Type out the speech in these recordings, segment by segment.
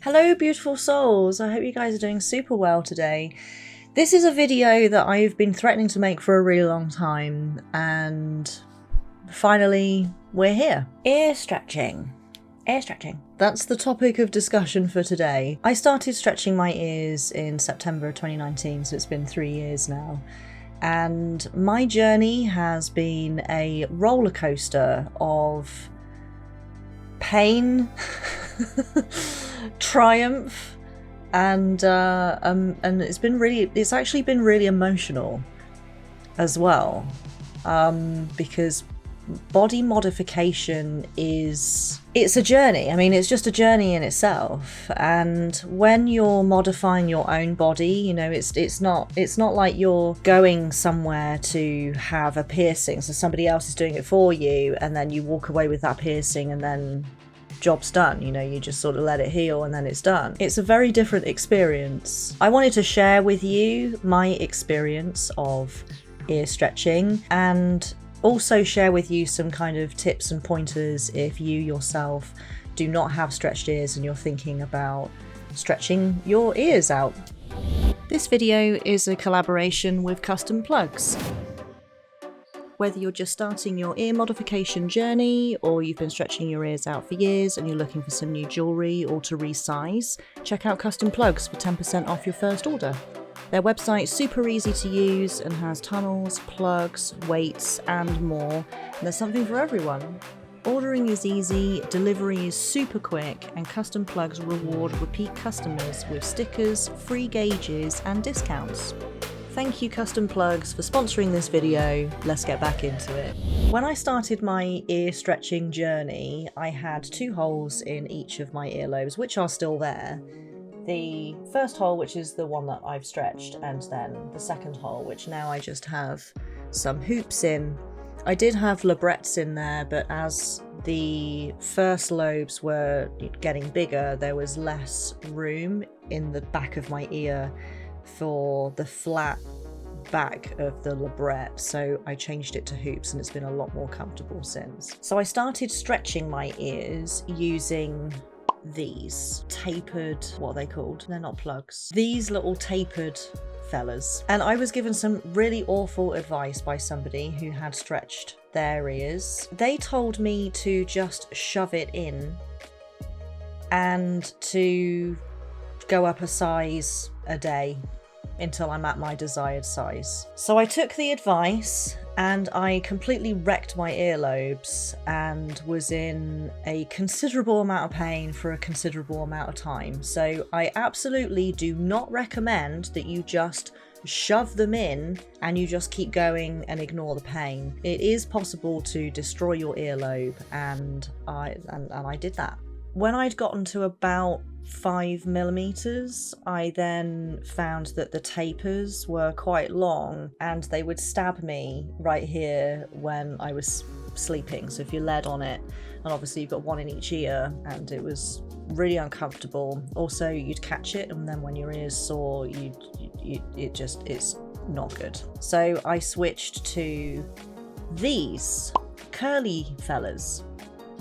Hello beautiful souls, I hope you guys are doing super well today. This is a video that I've been threatening to make for a really long time and finally we're here. Ear stretching. Ear stretching. That's the topic of discussion for today. I started stretching my ears in September 2019, so it's been 3 years now. And my journey has been a roller coaster of pain, triumph, and it's actually been really emotional as well, because body modification it's a journey. I mean, it's just a journey in itself, and when you're modifying your own body, you know, it's not like you're going somewhere to have a piercing, so somebody else is doing it for you and then you walk away with that piercing and then job's done. You know, you just sort of let it heal and then it's done. It's a very different experience. I wanted to share with you my experience of ear stretching and also share with you some kind of tips and pointers if you yourself do not have stretched ears and you're thinking about stretching your ears out. This video is a collaboration with Custom Plugs. Whether you're just starting your ear modification journey or you've been stretching your ears out for years and you're looking for some new jewellery or to resize, check out Custom Plugs for 10% off your first order. Their website's super easy to use and has tunnels, plugs, weights and more, and there's something for everyone. Ordering is easy, delivery is super quick, and Custom Plugs reward repeat customers with stickers, free gauges and discounts. Thank you Custom Plugs for sponsoring this video. Let's get back into it. When I started my ear stretching journey, I had 2 holes in each of my earlobes, which are still there. The first hole, which is the one that I've stretched, and then the second hole, which now I just have some hoops in. I did have labrettes in there, but as the first lobes were getting bigger, there was less room in the back of my ear for the flat back of the labrette, so I changed it to hoops and it's been a lot more comfortable since. So I started stretching my ears using these tapered, what are they called? They're not plugs. These little tapered fellas. And I was given some really awful advice by somebody who had stretched their ears. They told me to just shove it in and to go up a size a day until I'm at my desired size. So I took the advice and I completely wrecked my earlobes and was in a considerable amount of pain for a considerable amount of time. So I absolutely do not recommend that you just shove them in and you just keep going and ignore the pain. It is possible to destroy your earlobe, and I did that. When I'd gotten to about 5mm, I then found that the tapers were quite long and they would stab me right here when I was sleeping. So if you led on it, and obviously you've got one in each ear, and it was really uncomfortable. Also, you'd catch it, and then when your ears sore, it's not good. So I switched to these curly fellas.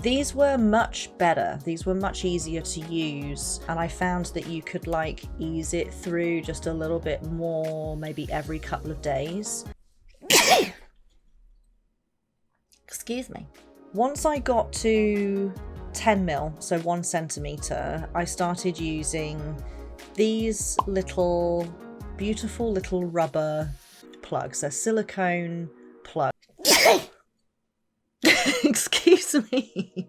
These were much better. These were much easier to use, and I found that you could like ease it through just a little bit more, maybe every couple of days. Excuse me. Once I got to 10mm, so 1 centimetre, I started using these little beautiful little rubber plugs. They're silicone plugs. Excuse me.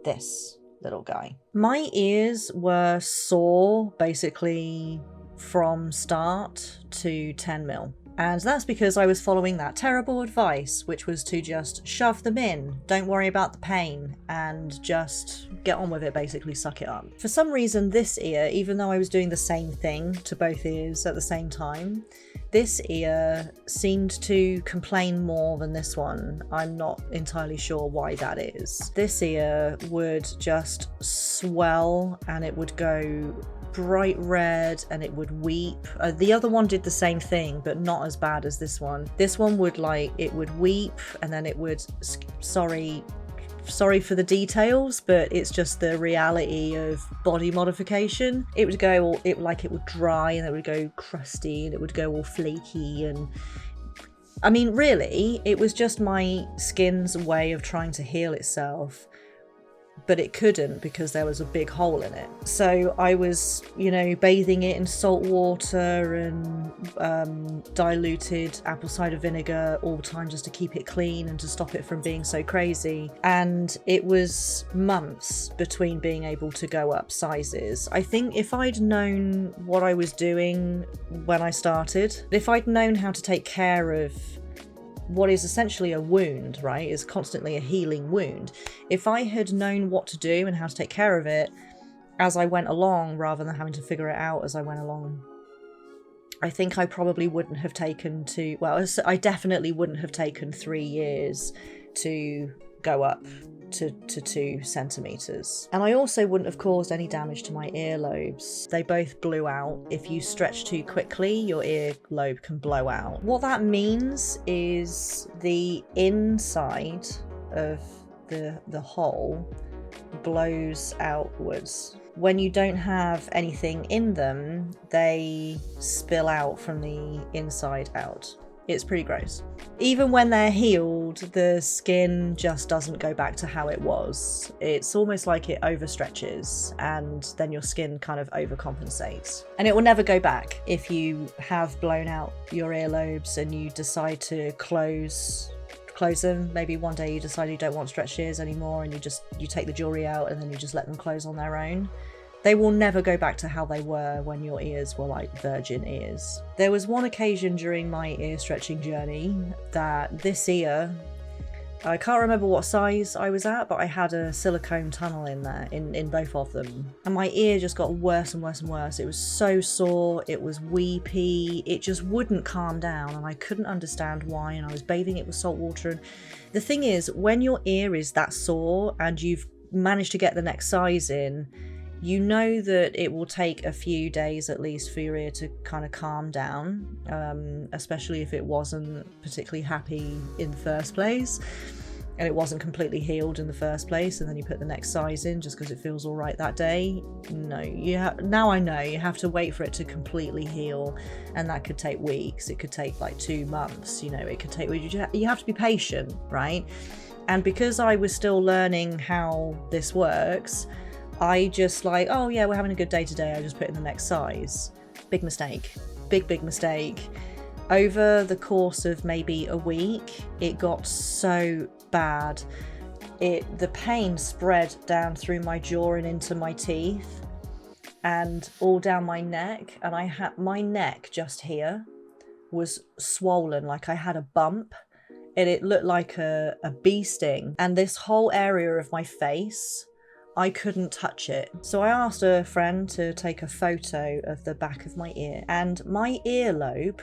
This little guy. My ears were sore basically from start to 10mm. And that's because I was following that terrible advice, which was to just shove them in, don't worry about the pain, and just get on with it, basically suck it up. For some reason this ear, even though I was doing the same thing to both ears at the same time, this ear seemed to complain more than this one. I'm not entirely sure why that is. This ear would just swell and it would go bright red and it would weep. The other one did the same thing, but not as bad as this one. This one would it would weep and then it would, sorry, sorry for the details, but it's just the reality of body modification. It would go all, it would dry, and it would go crusty, and it would go all flaky, and I mean, really, it was just my skin's way of trying to heal itself, but it couldn't because there was a big hole in it. So I was, you know, bathing it in salt water and diluted apple cider vinegar all the time just to keep it clean and to stop it from being so crazy. And it was months between being able to go up sizes. I think if I'd known what I was doing when I started, if I'd known how to take care of what is essentially a wound, right, is constantly a healing wound. If I had known what to do and how to take care of it as I went along, rather than having to figure it out as I went along, I think I probably wouldn't have taken I definitely wouldn't have taken 3 years to go up to 2 centimeters. And I also wouldn't have caused any damage to my earlobes. They both blew out. If you stretch too quickly, your earlobe can blow out. What that means is the inside of the hole blows outwards. When you don't have anything in them, they spill out from the inside out. It's pretty gross. Even when they're healed, the skin just doesn't go back to how it was. It's almost like it overstretches, and then your skin kind of overcompensates. And it will never go back. If you have blown out your earlobes and you decide to close them, maybe one day you decide you don't want stretched ears anymore, and you take the jewelry out and then you just let them close on their own, they will never go back to how they were when your ears were like virgin ears. There was one occasion during my ear stretching journey that this ear, I can't remember what size I was at, but I had a silicone tunnel in there, in both of them. And my ear just got worse and worse and worse. It was so sore, it was weepy, it just wouldn't calm down, and I couldn't understand why, and I was bathing it with salt water. And the thing is, when your ear is that sore and you've managed to get the next size in, you know that it will take a few days at least for your ear to kind of calm down, especially if it wasn't particularly happy in the first place and it wasn't completely healed in the first place, and then you put the next size in just because it feels all right that day. No, now I know you have to wait for it to completely heal, and that could take weeks. It could take like 2 months, you know, it could take, you have to be patient, right? And because I was still learning how this works, I just like, oh yeah, we're having a good day today, I just put in the next size. Big mistake. Big mistake. Over the course of maybe a week, it got so bad. The pain spread down through my jaw and into my teeth and all down my neck. And I had my neck just here was swollen, like I had a bump, and it looked like a bee sting. And this whole area of my face, I couldn't touch it. So I asked a friend to take a photo of the back of my ear, and my earlobe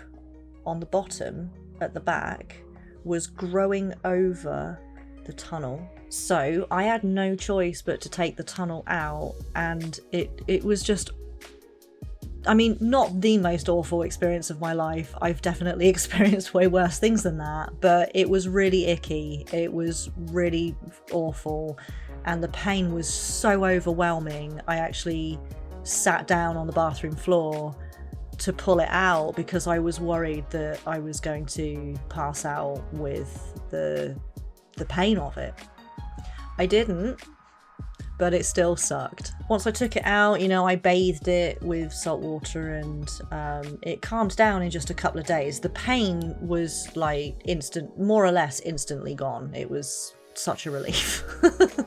on the bottom at the back was growing over the tunnel. So I had no choice but to take the tunnel out, and it was just, I mean, not the most awful experience of my life. I've definitely experienced way worse things than that, but it was really icky. It was really awful. And the pain was so overwhelming, I actually sat down on the bathroom floor to pull it out because I was worried that I was going to pass out with the pain of it. I didn't, but it still sucked. Once I took it out, you know, I bathed it with salt water, and it calmed down in just a couple of days. The pain was like more or less instantly gone. It was such a relief.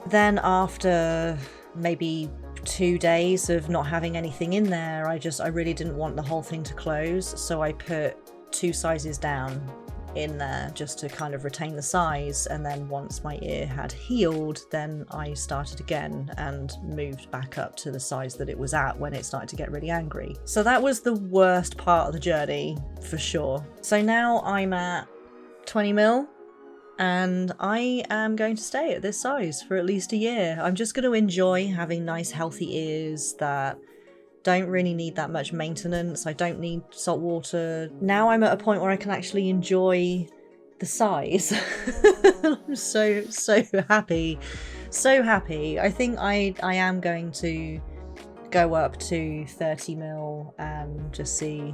Then after maybe 2 days of not having anything in there, I really didn't want the whole thing to close, so I put 2 sizes down in there just to kind of retain the size. And then once my ear had healed, then I started again and moved back up to the size that it was at when it started to get really angry. So that was the worst part of the journey for sure. So now I'm at 20 mil. And I am going to stay at this size for at least a year. I'm just going to enjoy having nice healthy ears that don't really need that much maintenance. I don't need salt water. Now I'm at a point where I can actually enjoy the size. I'm so happy. So happy. I think I am going to go up to 30mm and just see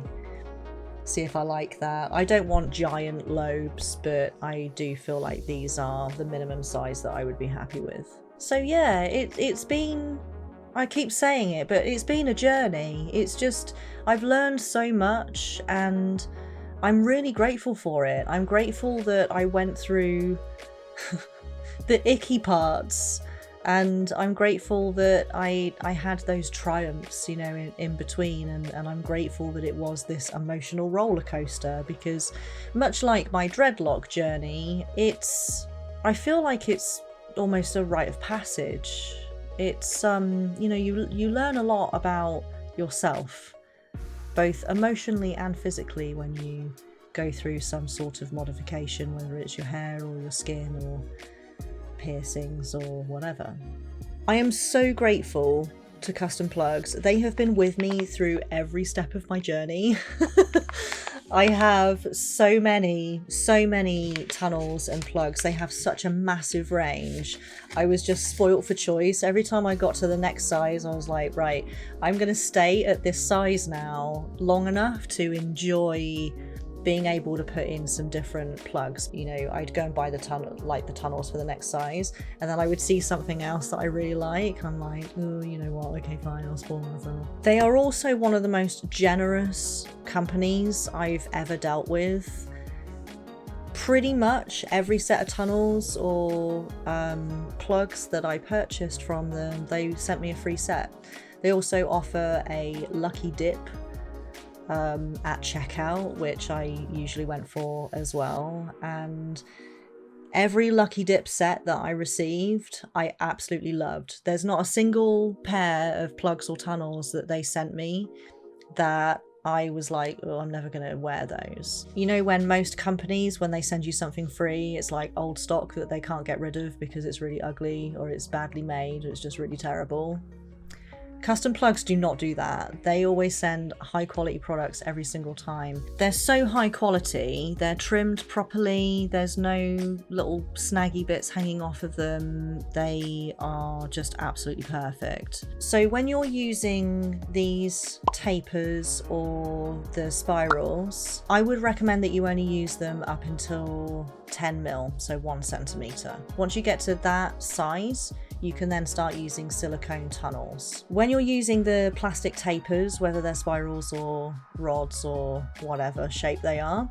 if I like that. I don't want giant lobes, but I do feel like these are the minimum size that I would be happy with. So yeah, it's been, I keep saying it, but it's been a journey. It's just, I've learned so much and I'm really grateful for it. I'm grateful that I went through the icky parts, and I'm grateful that I had those triumphs, you know, in between, and I'm grateful that it was this emotional roller coaster, because much like my dreadlock journey, I feel like it's almost a rite of passage. It's you know, you learn a lot about yourself, both emotionally and physically, when you go through some sort of modification, whether it's your hair or your skin or piercings or whatever. I am so grateful to Custom Plugs. They have been with me through every step of my journey. I have so many tunnels and plugs. They have such a massive range. I was just spoilt for choice. Every time I got to the next size, I was like, right, I'm going to stay at this size now long enough to enjoy being able to put in some different plugs. You know, I'd go and buy the tunnels for the next size, and then I would see something else that I really like. I'm like, oh, you know what? Okay, fine, I'll spoil myself. They are also one of the most generous companies I've ever dealt with. Pretty much every set of tunnels or plugs that I purchased from them, they sent me a free set. They also offer a lucky dip at checkout, which I usually went for as well, and every lucky dip set that I received I absolutely loved. There's not a single pair of plugs or tunnels that they sent me that I was like, oh, I'm never gonna wear those. You know, when most companies, when they send you something free, it's like old stock that they can't get rid of because it's really ugly or it's badly made or it's just really terrible. Custom Plugs do not do that. They always send high quality products every single time. They're so high quality, they're trimmed properly, there's no little snaggy bits hanging off of them. They are just absolutely perfect. So when you're using these tapers or the spirals, I would recommend that you only use them up until 10mm, so 1 centimeter. Once you get to that size, you can then start using silicone tunnels. When you're using the plastic tapers, whether they're spirals or rods or whatever shape they are,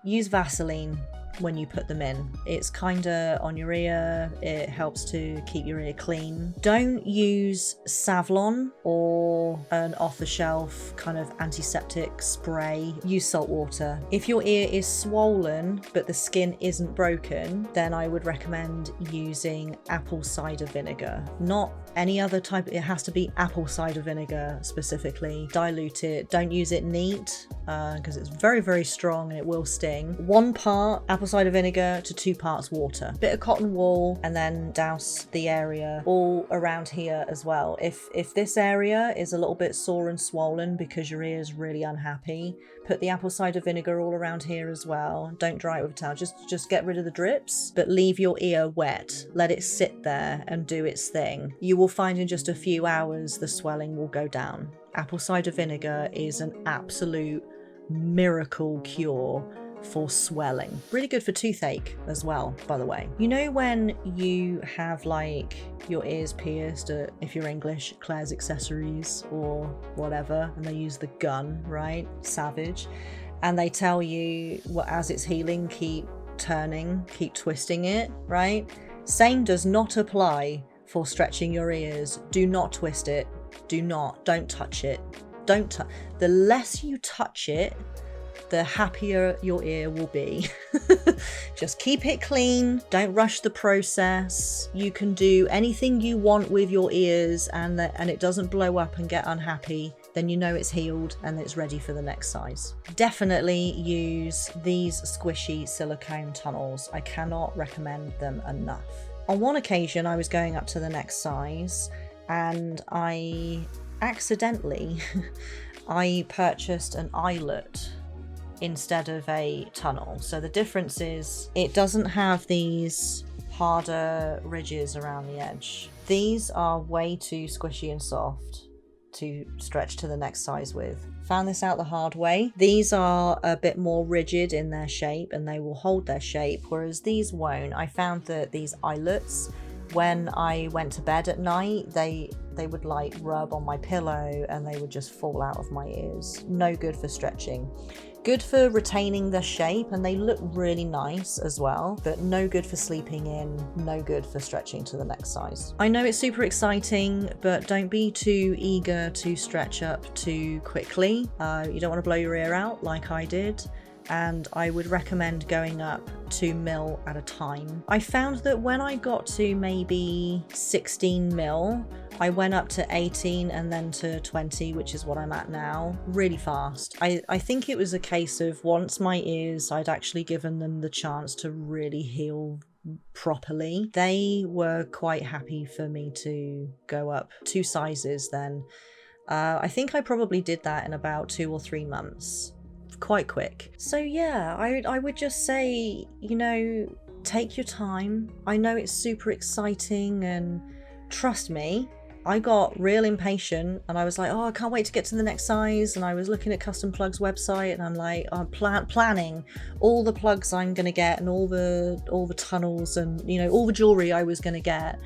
use Vaseline when you put them in. It's kinda on your ear, it helps to keep your ear clean. Don't use Savlon or an off-the-shelf kind of antiseptic spray. Use salt water. If your ear is swollen but the skin isn't broken, then I would recommend using apple cider vinegar. Not any other type, it has to be apple cider vinegar specifically. Dilute it, don't use it neat because it's very, very strong and it will sting. 1 part apple cider vinegar to 2 parts water. Bit of cotton wool, and then douse the area all around here as well. If this area is a little bit sore and swollen because your ear is really unhappy, put the apple cider vinegar all around here as well. Don't dry it with a towel, just get rid of the drips, but leave your ear wet. Let it sit there and do its thing. You will find in just a few hours the swelling will go down. Apple cider vinegar is an absolute miracle cure for swelling. Really good for toothache as well, by the way. You know when you have like your ears pierced at, if you're English, Claire's Accessories or whatever, and they use the gun, right? Savage. And they tell you, well, as it's healing, keep turning, keep twisting it, right? Same does not apply for stretching your ears. Do not twist it. Don't touch it. The less you touch it, the happier your ear will be. Just keep it clean. Don't rush the process. You can do anything you want with your ears, and it doesn't blow up and get unhappy. Then you know it's healed and it's ready for the next size. Definitely use these squishy silicone tunnels. I cannot recommend them enough. On one occasion, I was going up to the next size and I accidentally I purchased an eyelet instead of a tunnel. So the difference is it doesn't have these harder ridges around the edge. These are way too squishy and soft to stretch to the next size with. Found this out the hard way. These are a bit more rigid in their shape and they will hold their shape, whereas these won't. I found that these eyelets, when I went to bed at night, they would like rub on my pillow and they would just fall out of my ears. No good for stretching. Good for retaining their shape, and they look really nice as well, but no good for sleeping in, no good for stretching to the next size. I know it's super exciting, but don't be too eager to stretch up too quickly. You don't want to blow your ear out like I did. And I would recommend going up 2 mil at a time. I found that when I got to maybe 16 mil, I went up to 18 and then to 20, which is what I'm at now, really fast. I think it was a case of once my ears, I'd actually given them the chance to really heal properly. They were quite happy for me to go up 2 sizes then. I think I probably did that in about 2 or 3 months. Quite quick. So yeah, I would just say, you know, take your time. I know it's super exciting, and trust me, I got real impatient and I was like, oh, I can't wait to get to the next size. And I was looking at Custom Plug's website and I'm like, I'm planning all the plugs I'm gonna get and all the tunnels and, you know, all the jewelry I was gonna get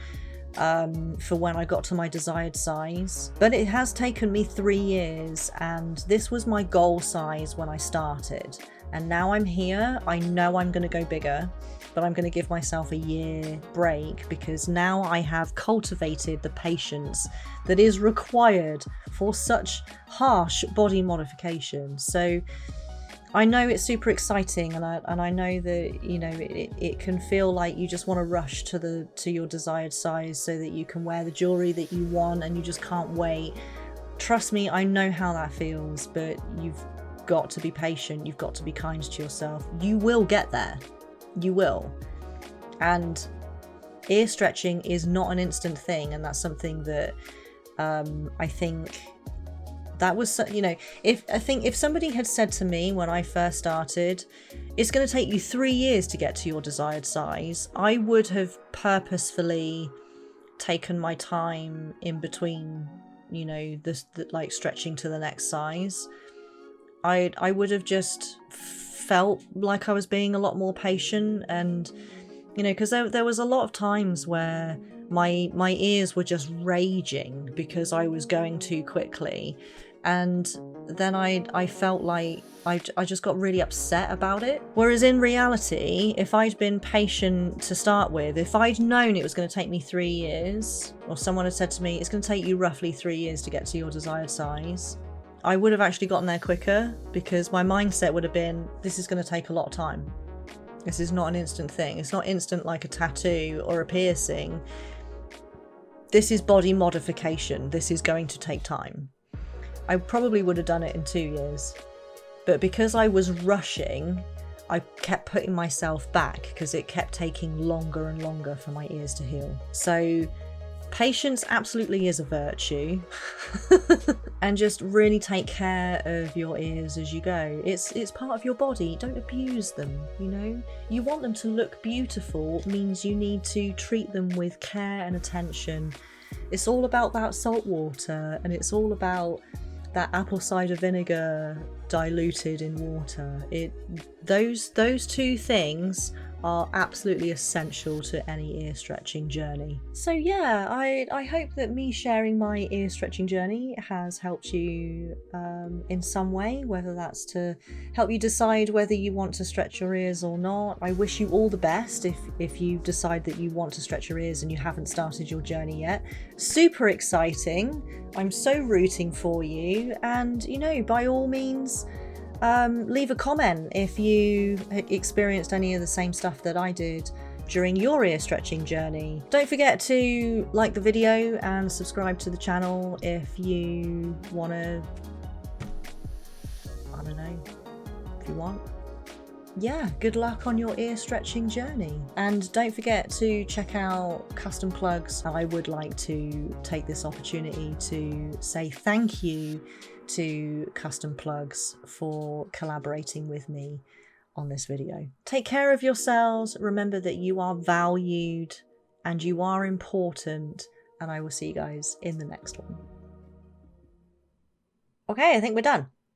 for when I got to my desired size. But it has taken me 3 years, and this was my goal size when I started. And now I'm here. I know I'm going to go bigger, but I'm going to give myself a year break because now I have cultivated the patience that is required for such harsh body modification. So I know it's super exciting, and I know that, you know, it can feel like you just want to rush to your desired size so that you can wear the jewelry that you want and you just can't wait. Trust me, I know how that feels, but you've got to be patient. You've got to be kind to yourself. You will get there. You will. And ear stretching is not an instant thing, and that's something that I think that was, you know, if somebody had said to me when I first started, it's going to take you 3 years to get to your desired size, I would have purposefully taken my time in between, you know, like stretching to the next size. I would have just felt like I was being a lot more patient, and, you know, because there was a lot of times where my ears were just raging because I was going too quickly. And then I felt like I just got really upset about it. Whereas in reality, if I'd been patient to start with, if I'd known it was going to take me 3 years, or someone had said to me, it's going to take you roughly 3 years to get to your desired size, I would have actually gotten there quicker, because my mindset would have been, this is going to take a lot of time. This is not an instant thing. It's not instant like a tattoo or a piercing. This is body modification. This is going to take time. I probably would have done it in 2 years, but because I was rushing, I kept putting myself back because it kept taking longer and longer for my ears to heal. So patience absolutely is a virtue. And just really take care of your ears as you go. It's part of your body. Don't abuse them, you know? You want them to look beautiful, means you need to treat them with care and attention. It's all about that salt water, and it's all about that apple cider vinegar diluted in water. Those 2 things are absolutely essential to any ear stretching journey. So yeah, I hope that me sharing my ear stretching journey has helped you in some way, whether that's to help you decide whether you want to stretch your ears or not. I wish you all the best if you decide that you want to stretch your ears and you haven't started your journey yet. Super exciting. I'm so rooting for you, and, you know, by all means, leave a comment if you experienced any of the same stuff that I did during your ear stretching journey. Don't forget to like the video and subscribe to the channel if you want to, I don't know, if you want. Yeah, good luck on your ear stretching journey. And don't forget to check out Custom Plugs. I would like to take this opportunity to say thank you to Custom Plugs for collaborating with me on this video. Take care of yourselves. Remember that you are valued and you are important, and I will see you guys in the next one. Okay, I think we're done.